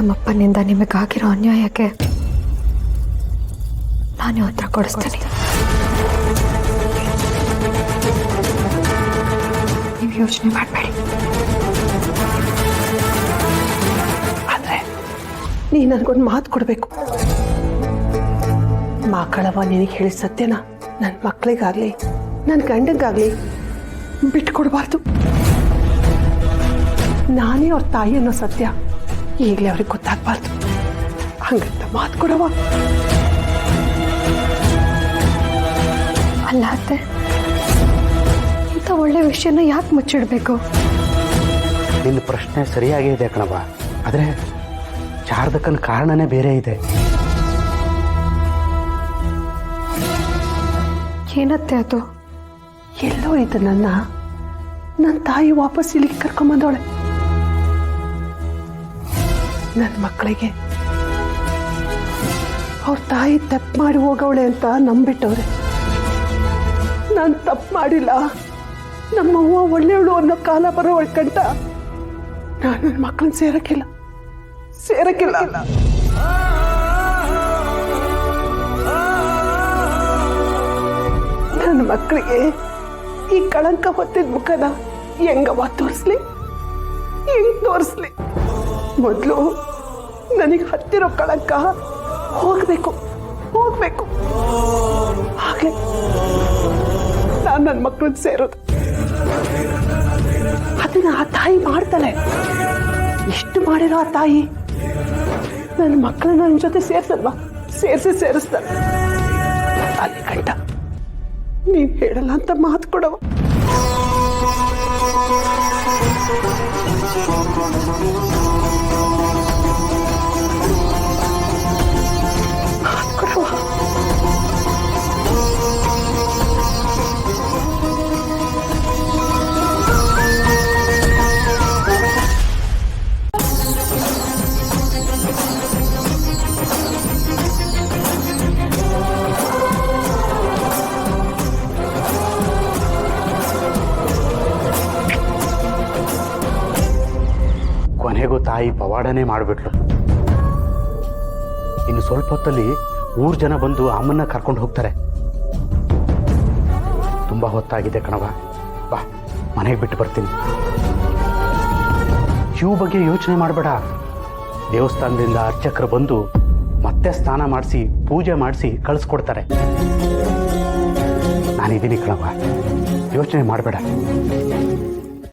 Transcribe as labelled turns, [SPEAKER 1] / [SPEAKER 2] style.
[SPEAKER 1] ನಮ್ಮಪ್ಪನಿಂದ ನಿಮಗಾಗಿರೋ ಅನ್ಯಾಯಕ್ಕೆ ನಾನೇ ಉತ್ತರ ಕೊಡಿಸ್ತೀನಿ. ನೀವು ಯೋಚನೆ ಮಾಡಬೇಡಿ.
[SPEAKER 2] ಆದ್ರೆ ನೀ ನನ್ಗೊಂದು ಮಾತು ಕೊಡ್ಬೇಕು. ಮಕ್ಕಳವ ನಿನಗೆ ಹೇಳಿ ಸತ್ಯನ ನನ್ನ ಮಕ್ಕಳಿಗಾಗ್ಲಿ ನನ್ನ ಗಂಡಂಗಾಗ್ಲಿ ಬಿಟ್ಕೊಡ್ಬಾರ್ದು. ನಾನೇ ಅವ್ರ ತಾಯಿ ಅನ್ನೋ ಸತ್ಯ ಈಗಲೇ ಅವ್ರಿಗೆ ಗೊತ್ತಾಗ್ಬಾರ್ದು. ಹಂಗಂತ ಮಾತು ಕೊಡವ.
[SPEAKER 1] ಅಲ್ಲ ಅತ್ತೆ, ಇಂಥ ಒಳ್ಳೆ ವಿಷಯನ ಯಾಕೆ ಮುಚ್ಚಿಡ್ಬೇಕು?
[SPEAKER 3] ನಿನ್ನ ಪ್ರಶ್ನೆ ಸರಿಯಾಗೇ ಇದೆ ಕಣವ. ಆದರೆ ಶಾರದಕ್ಕನ ಕಾರಣನೇ ಬೇರೆ ಇದೆ.
[SPEAKER 1] ಏನತ್ತೆ ಅದು?
[SPEAKER 2] ಎಲ್ಲೋ ಇದು ನನ್ನ ತಾಯಿ ವಾಪಸ್ ಇಲ್ಲಿಗೆ ಕರ್ಕೊಂಬಂದವಳೆ. ನನ್ನ ಮಕ್ಕಳಿಗೆ ಅವ್ರ ತಾಯಿ ತಪ್ಪು ಮಾಡಿ ಹೋಗವಳೆ ಅಂತ ನಂಬಿಟ್ಟವ್ರೆ. ನಾನು ತಪ್ಪು ಮಾಡಿಲ್ಲ, ನಮ್ಮವ್ವ ಒಳ್ಳೆಯವಳು ಅನ್ನೋ ಕಾಲ ಬರೋ ಒಳ್ಕಂಟ ನಾನು ನನ್ನ ಮಕ್ಕಳನ್ನ ಸೇರಕ್ಕಿಲ್ಲ. ನನ್ನ ಮಕ್ಕಳಿಗೆ ಈ ಕಳಂಕ ಹೊತ್ತಿದ ಮುಖನ ಹೆಂಗವ್ವ ತೋರಿಸ್ಲಿ? ಹೆಂಗ್ ತೋರಿಸ್ಲಿ? ಮೊದಲು ನನಗೆ ಹತ್ತಿರೋ ಕಳಂಕ ಹೋಗ್ಬೇಕು. ಹಾಗೆ ನಾನು ನನ್ನ ಮಕ್ಕಳನ್ನ ಸೇರೋದು. ಅದನ್ನ ಆ ತಾಯಿ ಮಾಡ್ತಾಳೆ. ಎಷ್ಟು ಮಾಡಿರೋ ಆ ತಾಯಿ ನನ್ನ ಮಕ್ಕಳನ್ನ ನನ್ನ ಜೊತೆ ಸೇರ್ಸಲ್ವಾ? ಸೇರಿಸ್ತಾಳೆ. ಅಲ್ಲಿ ಗಂಟ ನೀನ್ ಹೇಳಲ್ಲ ಅಂತ ಮಾತು ಕೊಡವ.
[SPEAKER 3] ಕೊನೆಗೂ ತಾಯಿ ಪವಾಡನೇ ಮಾಡಿಬಿಟ್ಲು. ಇನ್ನು ಸ್ವಲ್ಪ ಹೊತ್ತಲ್ಲಿ ಊರ್ ಜನ ಬಂದು ಅಮ್ಮನ್ನ ಕರ್ಕೊಂಡು ಹೋಗ್ತಾರೆ. ತುಂಬಾ ಹೊತ್ತಾಗಿದೆ ಕಣವ, ಬಾ ಮನೆಗೆ ಬಿಟ್ಟು ಬರ್ತೀನಿ. ಶಿವ ಬಗ್ಗೆ ಯೋಚನೆ ಮಾಡಬೇಡ. ದೇವಸ್ಥಾನದಿಂದ ಅರ್ಚಕರು ಬಂದು ಮತ್ತೆ ಸ್ನಾನ ಮಾಡಿಸಿ ಪೂಜೆ ಮಾಡಿಸಿ ಕಳಿಸ್ಕೊಡ್ತಾರೆ. ನಾನಿದ್ದೀನಿ ಕಣವ, ಯೋಚನೆ ಮಾಡಬೇಡ.